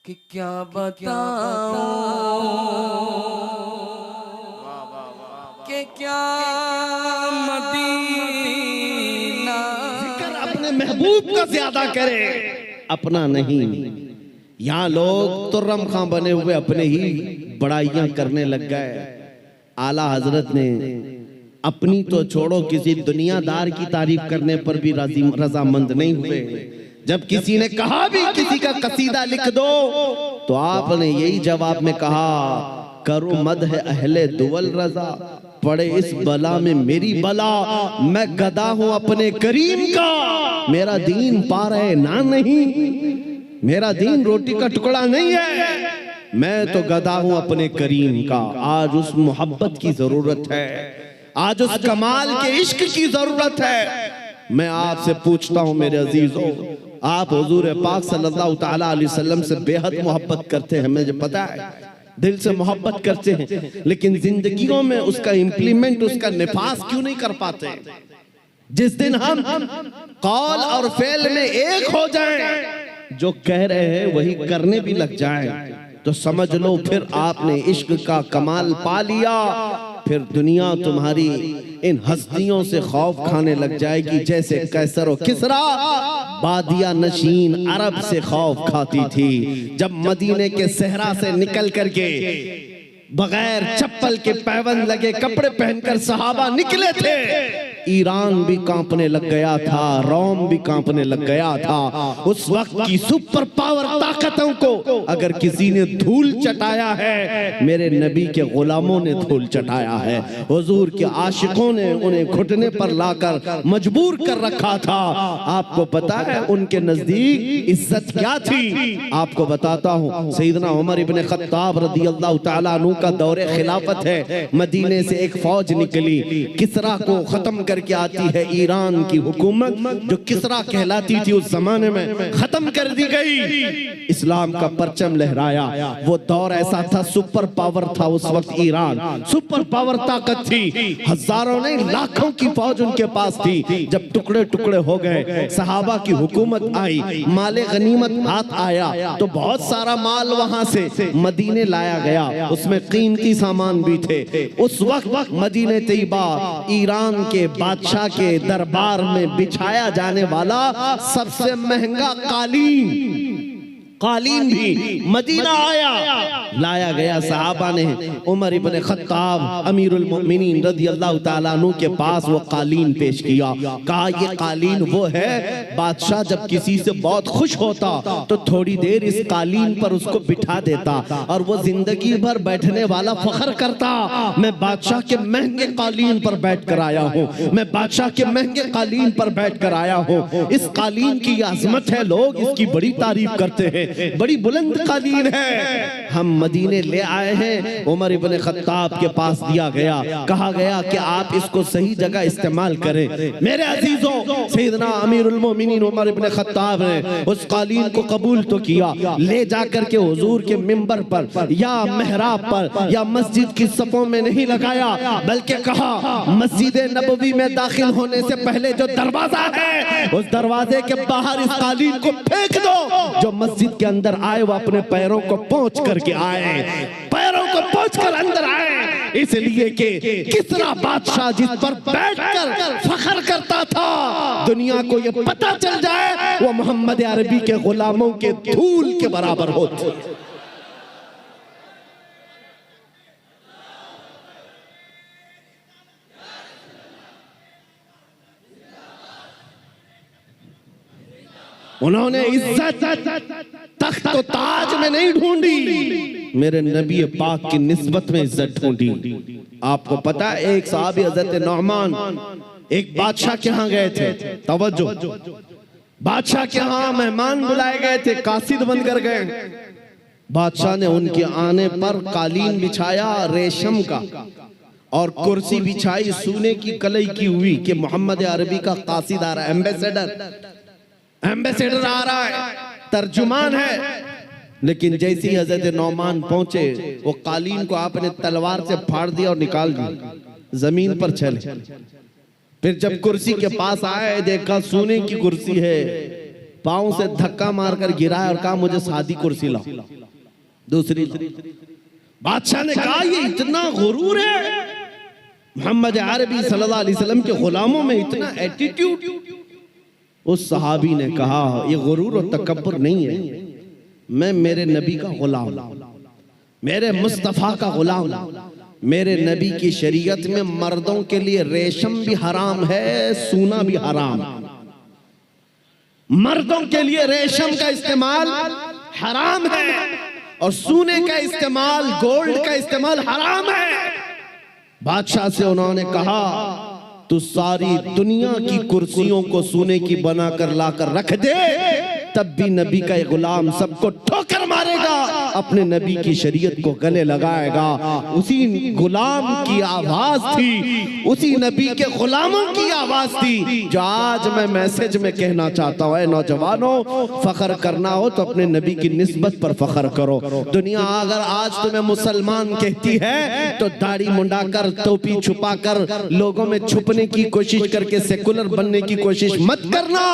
कि क्या बताऊं कि क्या मदीना। जिक्र अपने महबूब का ज्यादा करे, अपना नहीं। यहाँ लोग तुर्रम खां बने हुए अपने ही बड़ाइयां करने लग गए। आला हजरत ने अपनी तो छोड़ो, किसी दुनियादार की तारीफ करने पर भी रजामंद नहीं हुए। जब किसी ने कहा भी किसी का कसीदा लिख दो, तो आपने यही जवाब में कहा, करो मद है अहले दुवल रजा, पड़े इस बला में मेरी बला। मैं गदा हूं अपने करीम का, मेरा दीन पा रहे ना नहीं, मेरा दीन रोटी का टुकड़ा नहीं है, मैं तो गदा हूं अपने करीम का। आज उस मोहब्बत की जरूरत है, आज उस कमाल के इश्क की जरूरत है। मैं आपसे पूछता हूं मेरे अजीजों, आप हुजूर पाक सल्लल्लाहु ताला अलैहि वसल्लम से बेहद मोहब्बत करते हैं, मुझे पता है, दिल से मोहब्बत करते हैं, लेकिन जिंदगियों में उसका इम्प्लीमेंट, उसका निफास क्यों नहीं कर पाते? जिस दिन हम कौल और फेल में एक हो जाएं, जो कह रहे हैं वही करने भी लग जाएं, तो समझ लो फिर आपने इश्क का कमाल पा लिया। फिर दुनिया तुम्हारी इन हस्तियों से खौफ खाने लग जाएगी, जैसे कैसर और किसरा बादिया नशीन अरब से खौफ खाती थी। जब मदीने के सहरा से निकल करके बगैर चप्पल के पैबंद लगे कपड़े पहनकर सहाबा निकले थे, ईरान भी कांपने लग गया था, रोम भी कांपने लग गया था। उस वक्त की सुपर पावर ताकतों को अगर किसी ने धूल चटाया है, मेरे नबी के गुलामों ने धूल चटाया है। हुजूर के आशिकों ने उन्हें घुटने पर लाकर मजबूर कर रखा था। आपको पता है उनके नजदीक इज्जत क्या थी? आपको बताता हूँ, सैयदना उमर इब्ने खत्ताब रदियल्लाहु ताला अन्हु का दौरे खिलाफत है। मदीने से एक फौज निकली, किसरा को खत्म करके आती है। ईरान की हुकूमत जो किसरा कहलाती थी उस जमाने में खत्म कर दी गई, इस्लाम का परचम लहराया। वो दौर ऐसा था, सुपर पावर था उस वक्त ईरान, सुपर पावर ताकत थी, हजारों नहीं लाखों की फौज उनके पास थी। जब टुकड़े टुकड़े हो गए, सहाबा की हुकूमत आई, माले गनीमत हाथ आया, तो बहुत सारा माल वहां से मदीने लाया गया, उसमें कीमती सामान भी थे। उस वक्त मदीने तैयबा ईरान के बादशाह के दरबार में बिछाया जाने वाला सबसे महंगा कालीन भी मदीना आया, लाया गया। सहाबा ने उमर इब्ने खत्ताब अमीरुल मोमिनीन रदियल्लाहु ताला अन्हु के पास वो कालीन पेश किया। कहा ये कालीन वो है, बादशाह जब किसी से बहुत खुश होता तो थोड़ी देर इस कालीन पर उसको बिठा देता और वो जिंदगी भर बैठने वाला फख्र करता, मैं बादशाह के महंगे कालीन पर बैठ कर आया हूँ, मैं बादशाह के महंगे कालीन पर बैठ कर आया हूँ। इस कालीन की अजमत है, लोग इसकी बड़ी तारीफ करते हैं, बड़ी बुलंद कालीन है। हम मदीने ले आए हैं, उमर इब्ने खत्ताब के पास दिया गया, कहा गया कि आप इसको सही जगह इस्तेमाल करें। मेरे अजीजों, सैयदना अमीरुल मोमिनीन उमर इब्ने खत्ताब ने उस कालीन को कबूल तो किया, ले जाकर के हुजूर के मिंबर पर या मेहराब पर या मस्जिद की सफों में नहीं लगाया, बल्कि कहा मस्जिद नबवी में दाखिल होने से पहले जो दरवाजा है, उस दरवाजे के बाहर इस कालीन को फेंक दो। जो मस्जिद के अंदर आए वो अपने पैरों को पोंछ करके आए, पैरों को पोंछ कर अंदर आए, इसलिए कि किसरा बादशाह जिस पर बैठकर फख्र करता था, दुनिया को ये पता चल जाए वो मोहम्मद अरबी के गुलामों के धूल के बराबर होती। उन्होंने इज्जत तख्त तो ताज में नहीं ढूंढी, मेरे नबी पाक की निस्बत में इज्जत ढूंढी। आपको पता है एक साहबी हजरत नौमान एक बादशाह के यहाँ गए थे, तवज्जो, बादशाह के यहाँ मेहमान बुलाए गए थे, कासिद बनकर गए। बादशाह ने उनके आने पर कालीन बिछाया रेशम का और कुर्सी बिछाई सोने की कलई की हुई कि मोहम्मद अरबी का कासिद आ रहा है, एम्बेसडर आ रहा है, तर्जुमान है। लेकिन जैसे ही हजरत नौमान पहुंचे, वो कालीन को आपने तलवार से फाड़ दिया और निकाल दिया, जमीन पर चले। फिर जब कुर्सी के पास आए, देखा सोने की कुर्सी है, पांव से धक्का मारकर गिराया और कहा मुझे सादी कुर्सी लाओ, दूसरी। बादशाह ने कहा ये इतना गुरूर है, मोहम्मद अरबी सल्लल्लाहु अलैहि वसल्लम के गुलामों में इतना एटीट्यूड। उस सहाबी ने कहा ये गुरूर और तकब्बुर नहीं है, मैं मेरे नबी का गुलाम, मेरे मुस्तफा का गुलाम। मेरे नबी की शरीयत में मर्दों के लिए रेशम भी हराम है, सोना भी हराम। मर्दों के लिए रेशम का इस्तेमाल हराम है और सोने का इस्तेमाल, गोल्ड का इस्तेमाल हराम है। बादशाह से उन्होंने कहा तू सारी दुनिया की कुर्सियों को सोने की बनाकर लाकर रख दे, तब भी नबी का ये गुलाम सबको ठोकर मारेगा, अपने नबी की शरीयत को गले लगाएगा। उसी गुलाम की आवाज थी, उसी नबी के गुलामों की आवाज थी जो आज मैं मैसेज में कहना चाहता हूं। नौजवानों, फख्र करना हो तो अपने नबी की निस्बत पर फख्र करो। दुनिया अगर आज तुम्हें मुसलमान कहती है तो दाढ़ी मुंडाकर, टोपी छुपाकर, लोगों में छुपने की कोशिश करके सेकुलर बनने की कोशिश मत करना।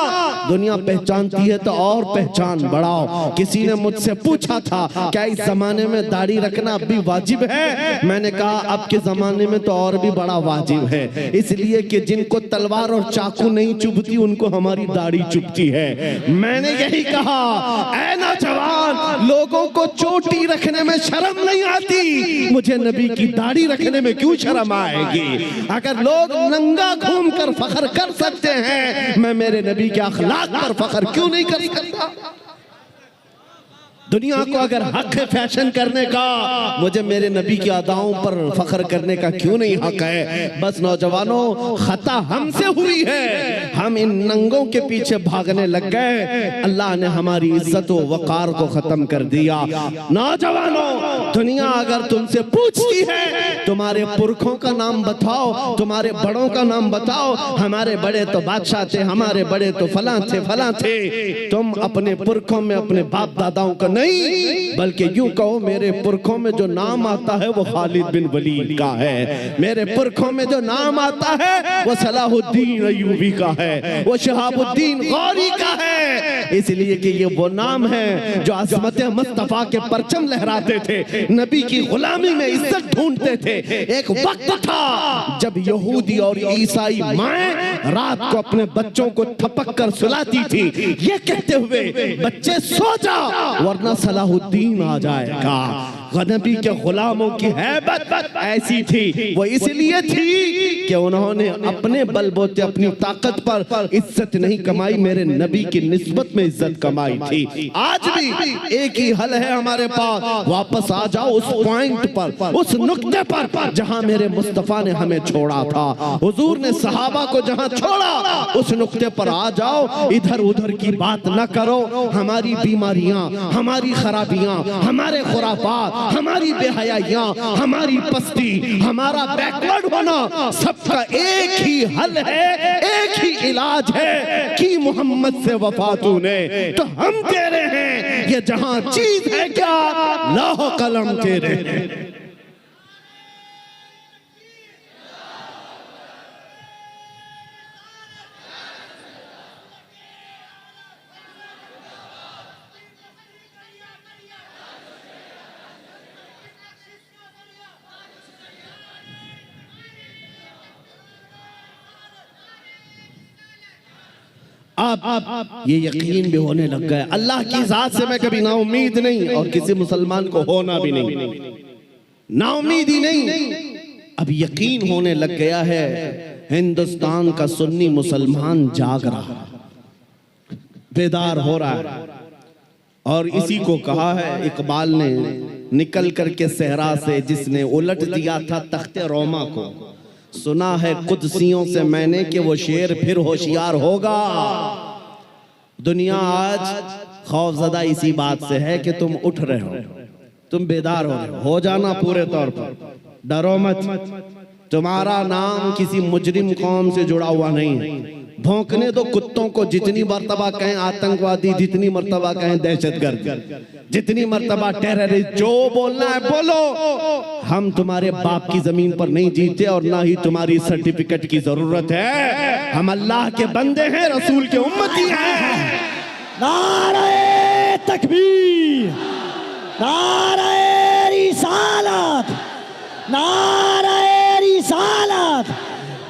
दुनिया पहचानती है तो और पहचान बढ़ाओ। किसी ने मुझसे पूछा था क्या इस जमाने में दाढ़ी रखना अब भी वाजिब है? मैंने कहा अब के जमाने में तो और भी बड़ा वाजिब है, इसलिए कि जिनको तलवार और चाकू नहीं चुभती उनको हमारी दाढ़ी चुभती है। मैंने यही कहा, ऐ नौजवान, लोगों को चोटी रखने में शर्म नहीं आती, मुझे नबी की दाढ़ी रखने में क्यों शर्म आएगी? अगर लोग नंगा घूमकर फख्र कर सकते हैं, मैं मेरे नबी के अखलाक पर फख्र क्यों नहीं कर सकता? दुनिया को अगर हक है फैशन करने का, मुझे मेरे नबी की अदाओं पर फख्र करने का क्यों नहीं हक है? बस नौजवानों, खता हमसे हुई है, हम इन नंगों के पीछे भागने लग गए। अल्लाह ने हमारी इज्जत व वकार को खत्म कर दिया। नौजवानों, दुनिया अगर तुमसे पूछती है तुम्हारे पुरखों का नाम बताओ, तुम्हारे बड़ों का नाम बताओ, हमारे बड़े तो बादशाह थे, हमारे बड़े तो फलां थे फलां थे, तुम अपने पुरखों में अपने बाप दादाओं का नहीं, बल्कि यूं कहो मेरे पुरखों में जो नाम आता है वो खालिद बिन वलीद का है, मेरे पुरखों में जो नाम आता है वो सलाहुद्दीन अय्यूबी का है, वो शहाबुद्दीन गौरी का है। इसलिए कि ये वो नाम है जो अज़मत मुस्तफा के परचम लहराते थे, नबी की गुलामी में इज्जत ढूंढते थे। एक वक्त था जब यहूदी और ईसाई माएं रात को अपने बच्चों को थपक कर सुलाती थी, ये कहते हुए बच्चे सो जाओ वरना सलाहुद्दीन आ जाएगा। नबी के गुलामों की हैबत ऐसी थी, वो इसलिए थी कि उन्होंने अपने बलबूते अपनी ताकत पर इज्जत नहीं कमाई, मेरे नबी की निस्बत में इज्जत कमाई थी। आज भी एक ही हल है हमारे पास, वापस आ जाओ उस पॉइंट पर, उस नुक्ते पर जहां मेरे मुस्तफा ने हमें छोड़ा था, हुजूर ने सहाबा को जहां छोड़ा उस नुक्ते पर आ जाओ। इधर उधर की बात न करो। हमारी बीमारियां, हमारी खराबियां, हमारे खुराफात, हमारी बेहयाइयां, हमारी पस्ती, हमारा बैकवर्ड होना, सबका एक ही हल है, एक ही इलाज है कि मोहम्मद से वफा तूने तो हम तेरे हैं। ये जहां चीज है क्या, लौह कलम तेरे हैं। अब ये यकीन भी होने लग गया, अल्लाह की जात से मैं कभी नाउम्मीद नहीं और किसी मुसलमान को होना भी नहीं, नाउम्मीद ही नहीं। अब यकीन होने लग गया है हिंदुस्तान का सुन्नी मुसलमान जाग रहा है, बेदार हो रहा है। और इसी को कहा है इकबाल ने, निकल करके सहरा से जिसने उलट दिया था तख्ते रोमा को, सुना है कुदसियों से मैंने कि वो शेर फिर होशियार होगा। दुनिया आज खौफजदा इसी बात से है कि तुम उठ रहे हो, तुम बेदार हो जाना पूरे तौर पर, डरो मत। तुम्हारा नाम किसी मुजरिम कौम से जुड़ा हुआ नहीं है। भौंकने दो कुत्तों को, जितनी मर्तबा कहें आतंकवादी, जितनी मर्तबा कहें दहशतगर्द, जितनी मर्तबा टेररिस्ट, जो बोलना है बोलो। हम तुम्हारे बाप की जमीन पर नहीं जीते और ना ही तुम्हारी सर्टिफिकेट की जरूरत है। हम अल्लाह के बंदे हैं, रसूल के उम्मती हैं। नारे तकबीर, नारे रिसालत, नारे रिसालत,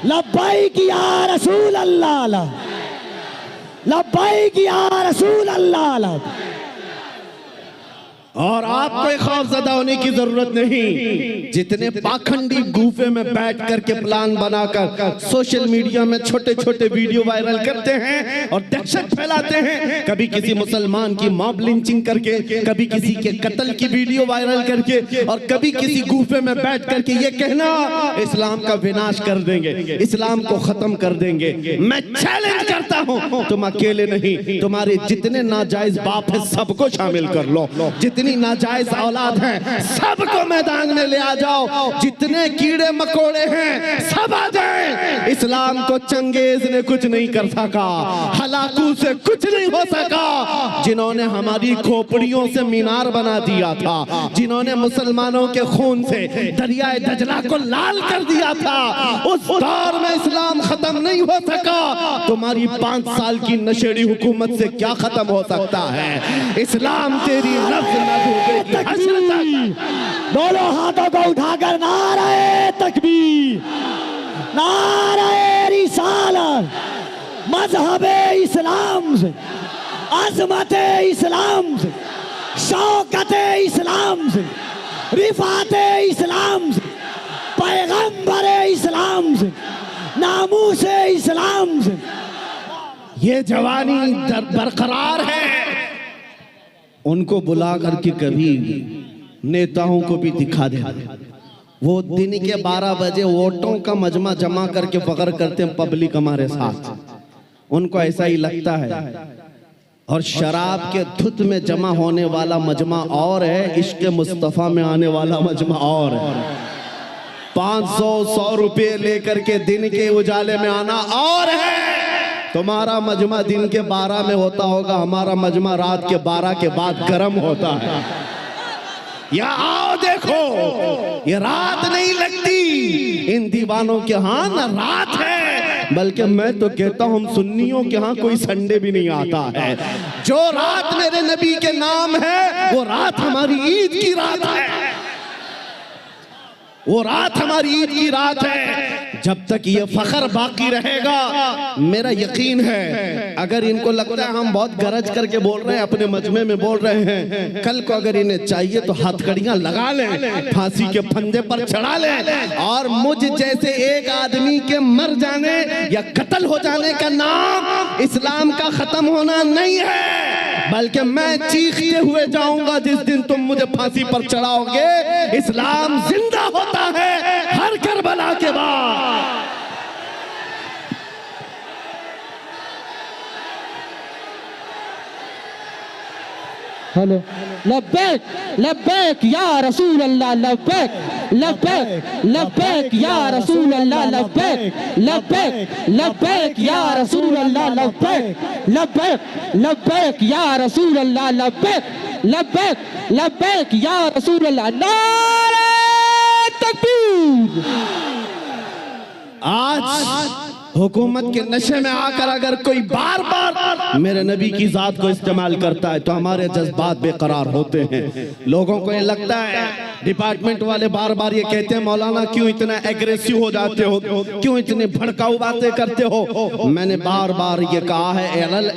लब्बैक या रसूल अल्लाह, लब्बैक या रसूल अल्लाह। और आपको खौफजदा होने की जरूरत नहीं। जितने पाखंडी गुफे में बैठ करके प्लान बनाकर सोशल मीडिया में छोटे छोटे वीडियो वायरल करते हैं और दहशत फैलाते हैं, कभी किसी मुसलमान की मॉब लिंचिंग करके, कभी किसी के कत्ल की वीडियो वायरल करके, और कभी किसी गुफे में बैठ करके ये कहना इस्लाम का विनाश कर देंगे, इस्लाम को खत्म कर देंगे। मैं चैलेंज करता हूं, तुम अकेले नहीं, तुम्हारे जितने नाजायज बाप है सबको शामिल कर लो, जितनी नाजायज औलाद हैं सबको मैदान में ले आ जाओ, जितने कीड़े मकोड़े हैं सब आ जाएं। इस्लाम को चंगेज ने कुछ नहीं कर सका, हलाकू से कुछ नहीं हो सका। जिन्होंने हमारी खोपड़ियों से मीनार बना दिया था, जिन्होंने मुसलमानों के खून से दरियाए दजला को लाल कर दिया था, उस दौर में इस्लाम खत्म नहीं हो सका। तुम्हारी 5 साल की नशेड़ी हुकूमत से क्या खत्म हो सकता है? इस्लाम तेरी नफ्स दोनों हाथों को उठाकर नारे तकबीर, नारे रिसालत, मजहबे इस्लाम से, अजमते इस्लाम से, शौकते इस्लाम से, रिफाते इस्लाम से, पैगंबरे इस्लाम से, नामूसे इस्लाम से। ये जवानी बरकरार है। उनको बुला करके कभी नेताओं को भी दिखा दे। वो दिन के 12 बजे वोटों का मजमा जमा करके फख्र करते हैं पब्लिक हमारे साथ, उनको ऐसा ही लगता है। और शराब के धुत में जमा होने वाला मजमा और है, इश्क मुस्तफा में आने वाला मजमा और है। 500-100 रुपए लेकर के दिन के उजाले में आना और है। तुम्हारा मजमा दिन के 12 में होता होगा, हमारा मजमा रात के 12 के बाद गर्म होता है। या आओ देखो, ये रात नहीं लगती इन दीवानों के यहाँ, ना रात है, बल्कि मैं तो कहता हूँ हम सुन्नियों के यहाँ कोई संडे भी नहीं आता है। जो रात मेरे नबी के नाम है वो रात हमारी ईद की रात है, वो रात हमारी ईद की रात है। जब तक ये फख्र बाकी रहेगा, मेरा यकीन है, अगर इनको लगता है हम बहुत गरज करके बोल रहे हैं, अपने मजमे में बोल रहे हैं, कल को अगर इन्हें चाहिए तो हथकड़ियां लगा लें, फांसी के फंदे पर चढ़ा लें, और मुझ जैसे एक आदमी के मर जाने या कत्ल हो जाने का नाम इस्लाम का खत्म होना नहीं है, बल्कि मैं चीखते हुए जाऊंगा जिस दिन तुम मुझे फांसी पर चढ़ाओगे। इस्लाम जिंदा होता है हर करबला के बाद। हेलो, लब्बैक लब्बैक या रसूल अल्लाह, लब्बैक लब्बैक लब्बैक या रसूल अल्लाह, लब्बैक लब्बैक लब्बैक या रसूल अल्लाह, लब्बैक लब्बैक लब्बैक या रसूल अल्लाह, लब्बैक लब्बैक लब्बैक या रसूल अल्लाह। नारे तकबीर। आज हुकूमत के नशे में आकर अगर कोई बार बार मेरे नबी की जात को इस्तेमाल करता है तो हमारे जज्बात बेकरार होते हैं। लोगों को ये लगता है, डिपार्टमेंट वाले बार बार ये कहते हैं मौलाना क्यों इतना एग्रेसिव हो जाते हो, क्यों इतने भड़काऊ बातें करते हो। मैंने बार बार ये कहा है,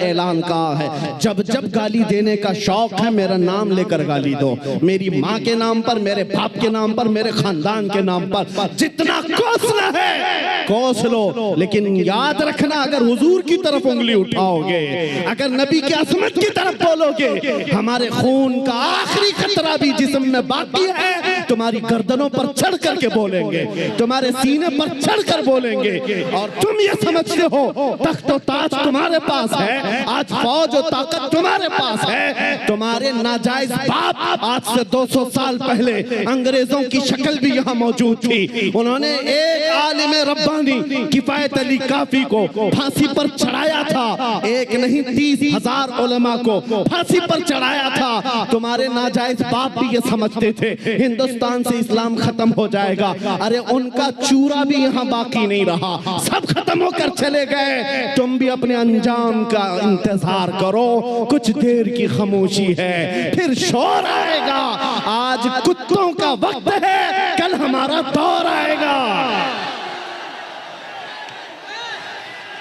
ऐलान कहा है, जब जब गाली देने का शौक है मेरा नाम लेकर गाली दो, मेरी माँ के नाम पर, मेरे बाप के नाम पर, मेरे खानदान के नाम पर, जितना कोसना है कोस लो, लेकिन याद रखना अगर हुजूर की तरफ उंगली उठाओगे, अगर नबी की असमत की तरफ बोलोगे, हमारे खून का आखिरी खतरा भी जिस्म में बाकी है, तुम्हारी गर्दनों पर चढ़ करके बोलेंगे, तुम्हारे सीने पर चढ़ कर बोलेंगे। और तुम ये समझते हो तख्त और ताज तुम्हारे पास है, आज फौज और ताकत तुम्हारे पास है। तुम्हारे नाजायज बाप आज से 200 साल पहले अंग्रेजों की शक्ल भी यहाँ मौजूद थी। उन्होंने एक आलिम रब्बानी किफायत अली काफी को फांसी पर चढ़ाया था, एक नहीं 30,000 उलमा को फांसी पर चढ़ाया था। तुम्हारे नाजायज बाप भी ये समझते थे हिंदुस्तान हिंदुस्तान से इस्लाम खत्म हो जाएगा। अरे उनका चूरा भी यहाँ बाकी नहीं रहा, सब खत्म होकर चले गए। तुम भी अपने अंजाम का इंतजार करो, कुछ देर की खामोशी है, फिर शोर आएगा। आज कुत्तों का वक्त है, कल हमारा दौर आएगा।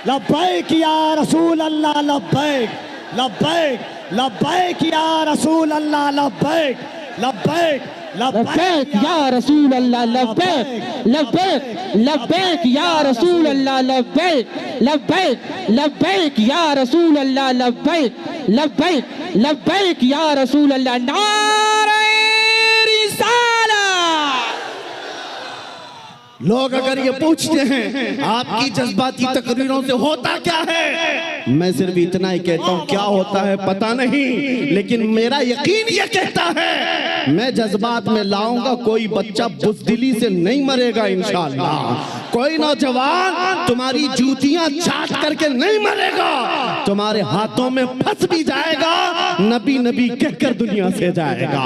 लब्बैक या रसूल अल्लाह लब्बैक, लब्बैक लब्बैक या रसूल अल्लाह लब्बैक, लब्बैक लब्बैक या रसूल अल्लाह लब्बैक, लब्बैक लब्बैक या रसूल अल्लाह लब्बैक, लब्बैक लब्बैक या रसूल अल्लाह लब्बैक, लब्बैक लब्बैक या रसूल अल्लाह। नारे रिसाला। लोग अगर ये पूछते हैं आपकी जज्बाती तकरीरों से होता क्या है, मैं सिर्फ इतना ही कहता हूँ क्या होता है पता नहीं, लेकिन मेरा यकीन ये कहता है मैं जज्बात में लाऊंगा। कोई बच्चा बुज़दिली से नहीं मरेगा इंशाअल्लाह, कोई नौजवान तुम्हारी जूतियां चाट करके नहीं मरेगा, तुम्हारे हाथों में फंस भी जाएगा, नबी नबी कहकर दुनिया से जाएगा।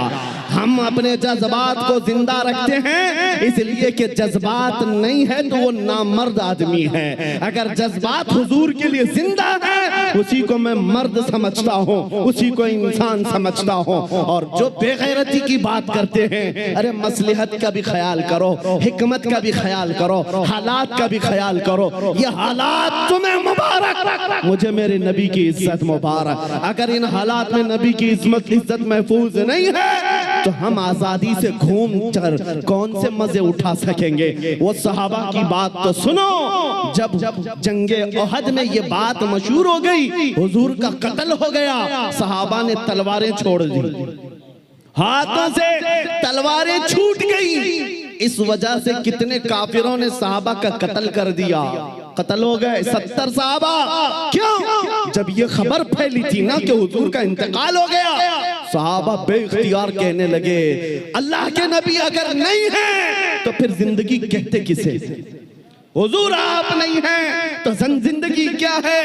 हम अपने जज्बात को जिंदा रखते हैं इसलिए कि जज्बात नहीं है तो वो नामर्द आदमी है। अगर जज्बात हुजूर के लिए जिंदा है उसी को मैं मर्द समझता हूँ, उसी को इंसान समझता हूँ। और जो बेगैरती की बात करते हैं, अरे मसलहत का भी ख्याल करो, हिकमत का भी ख्याल करो, हालात का भी ख्याल करो। ये हालात तुम्हें मुबारक, मुझे मेरे नबी की इज्जत मुबारक। अगर इन हालात में नबी की इज्जत महफूज नहीं है तो हम आजादी से घूम कर कौन से मजे उठा सकेंगे। वो सहाबा की बात तो सुनो, जब जंगे ओहद में ये बात मशहूर हो गई, हुजूर का कत्ल हो गया, सहाबा ने तलवारें छोड़ दी, हाथों से तलवारें छूट गई। इस वजह से कितने काफिरों ने सहाबा का कत्ल कर दिया, कत्ल हो गए 70 सहाबा। क्यों? जब ये खबर फैली थी ना कि हुजूर का इंतकाल हो गया, सहाबा बेइख्तियार कहने लगे अल्लाह के नबी अगर नहीं है तो फिर जिंदगी कहते किसे? हुजूर आप नहीं हैं तो जिंदगी क्या है?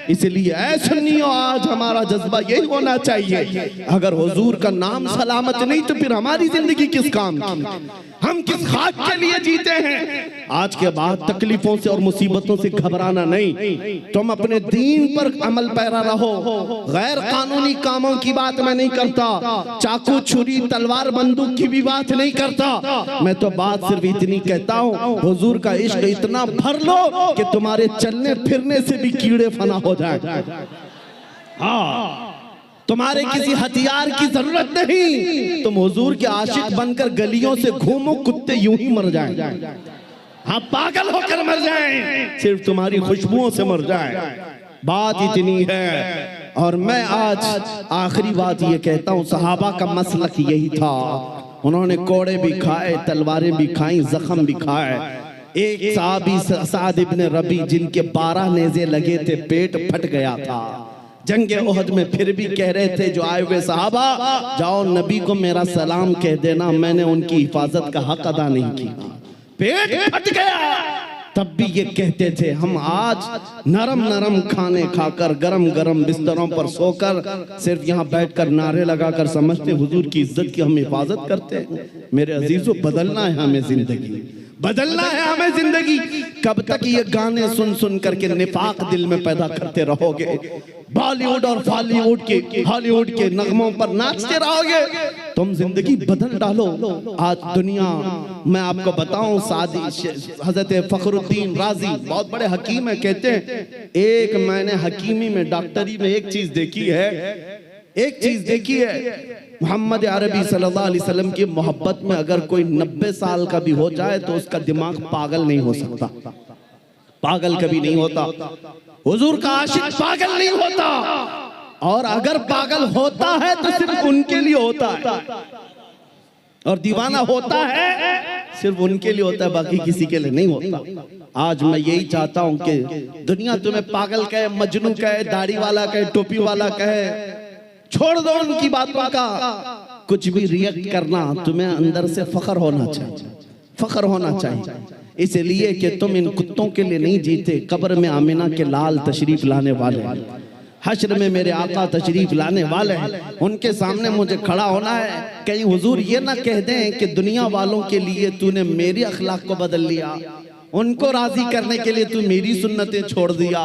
इसलिए ऐ सुन्नियों, आज हमारा जज्बा यही होना चाहिए, अगर हुजूर का नाम सलामत नहीं तो फिर हमारी जिंदगी किस काम की? हम किस खाक के लिए जीते हैं? आज के बाद तकलीफों से और मुसीबतों से घबराना नहीं, तुम अपने दीन पर अमल पैरा रहो। गैर कानूनी कामों की बात मैं नहीं करता, चाकू छुरी तलवार बंदूक की भी बात नहीं करता। मैं तो बात सिर्फ इतनी कहता हूँ, हुजूर का इश्क इतना भर लो कि तुम्हारे चलने फिरने से भी कीड़े फना हो जाए। हाँ, तुम्हारे किसी हथियार की जरूरत नहीं, तुम हुजूर के आशिक बनकर गलियों से घूमो, कुत्ते यूं ही मर जाएं। हाँ, पागल होकर मर जाएं, सिर्फ तुम्हारी खुशबुओं से मर जाएं। बात इतनी है। और मैं आज आखिरी बात ये कहता हूँ, सहाबा का मसलक यही था, उन्होंने कोड़े भी खाए, तलवारें भी खाई, जख्म भी खाए। एक साहबी साद इब्न रबी जिनके 12 नेज़े लगे थे, पेट फट गया था। जंगे ओहद में फिर भी कह रहे थे जो आए हुए सहाबा, जाओ नबी को मेरा सलाम कह देना, मैंने उनकी हिफाजत का हक अदा नहीं किया। पेट फट गया, तब भी ये कहते थे हम आज नरम नरम खाने खाकर, गरम गरम बिस्तरों पर सोकर, सिर्फ यहाँ बैठकर नारे लगाकर समझते हुजूर की इज्जत की हम हिफाजत करते हैं। मेरे अजीजों, बदलना है हमें जिंदगी, बदलना है हमें जिंदगी। कब तक ये गाने सुन सुन करके निफाक दिल में पैदा करते रहोगे? बॉलीवुड और बॉलीवुड के हॉलीवुड के नगमों पर नाचते रहोगे? तुम जिंदगी बदल डालो। आज दुनिया, मैं आपको बताऊं, सादी हजरत फखरुद्दीन राजी बहुत बड़े हकीम है, कहते हैं एक मैंने हकीमी में, डॉक्टरी में एक चीज देखी है, मोहम्मद अरबी सल्लल्लाहु अलैहि वसल्लम की मोहब्बत में अगर कोई 90 साल का भी हो जाए तो उसका दिमाग पागल नहीं हो सकता, पागल कभी नहीं होता। हुजूर का आशिक पागल नहीं होता, और अगर पागल होता है तो सिर्फ उनके लिए होता है, और दीवाना होता है सिर्फ उनके लिए होता है, बाकी किसी के लिए नहीं होता। आज मैं यही चाहता हूं कि दुनिया तुम्हें पागल कहे, मजनू कहे, दाढ़ी वाला कहे, टोपी वाला कहे, छोड़ दो उनकी बातों का। कुछ भी रिएक्ट करना, तुम्हें अंदर से फख्र होना चाहिए, फख्र होना चाहिए, इसलिए कि तुम इन कुत्तों के लिए नहीं जीते, कब्र में आमिना के लाल तशरीफ लाने वाले। हश्र में मेरे आका तशरीफ लाने वाले हैं, उनके सामने मुझे खड़ा होना है। कहीं हुजूर ये ना कह दें कि दुनिया वालों के लिए तूने मेरी अखलाक को बदल लिया, उनको राजी करने के लिए तू मेरी सुन्नतें छोड़ दिया।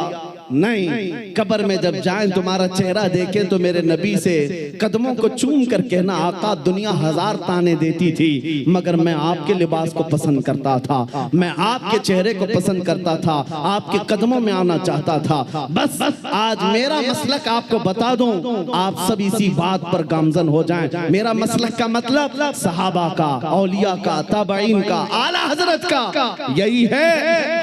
नहीं, कब्र में जब जाएं तुम्हारा चेहरा देखें तो मेरे नबी से कदमों को चूम कर कहना, आका दुनिया हजार ताने देती थी मगर मैं आपके लिबास को पसंद करता था, मैं आपके चेहरे को पसंद करता था, आपके कदमों में आना चाहता था। बस आज मेरा मसलक आपको बता दूं, आप सब इसी बात पर गामजन हो जाएं। मेरा मसलक का मतलब सहाबा का, औलिया का, ताबईन का, आला हजरत का यही है,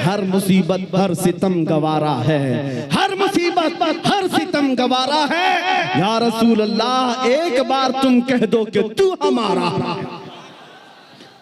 हर मुसीबत हर सितम गवारा है, हर मुसीबत हर सितम गवारा है। या रसूल अल्लाह एक बार तुम कह दो कि तू हमारा है,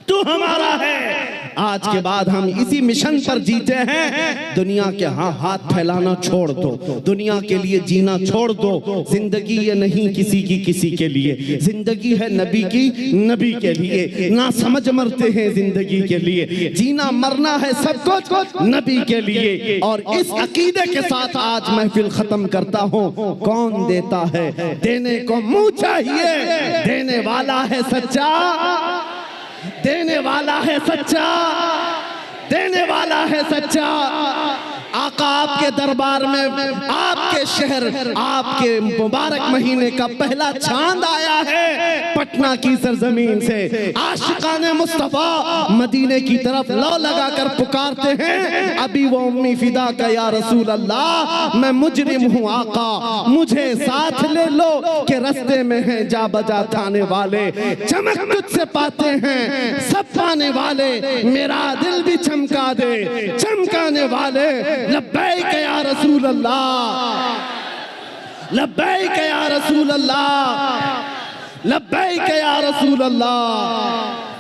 तू हमारा है। आज के बाद हम इसी मिशन पर जीते हैं। दुनिया के हाथ फैलाना छोड़ दो, दुनिया के लिए जीना छोड़ दो। जिंदगी ये नहीं किसी की किसी के लिए, जिंदगी है नबी की नबी के लिए। ना समझ मरते हैं जिंदगी के लिए, जीना मरना है सब कुछ नबी के लिए। और इस अकीदे के साथ आज महफिल खत्म करता हूँ। कौन देता है, देने को मुंह चाहिए, देने वाला है सच्चा, देने वाला है सच्चा, देने वाला है सच्चा। आका आपके दरबार में, आपके शहर, आपके मुबारक महीने का पहला चांद आया है पटना की सरजमीन से। आशिकाने मुस्तफा मदीने की तरफ लौ लगाकर पुकारते हैं, अभी वो उम्मी फिदा का या रसूल अल्लाह, मैं मुजरिम हूँ आका, मुझे साथ ले लो कि रस्ते में हैं जा बजा थाने वाले। चमक तुझसे पाते हैं सब पाने वाले, मेरा दिल भी चमका दे चमकाने वाले। लब्बैक या रसूल अल्लाह, लब्बैक या रसूल अल्लाह, लब्बैक या रसूल अल्लाह।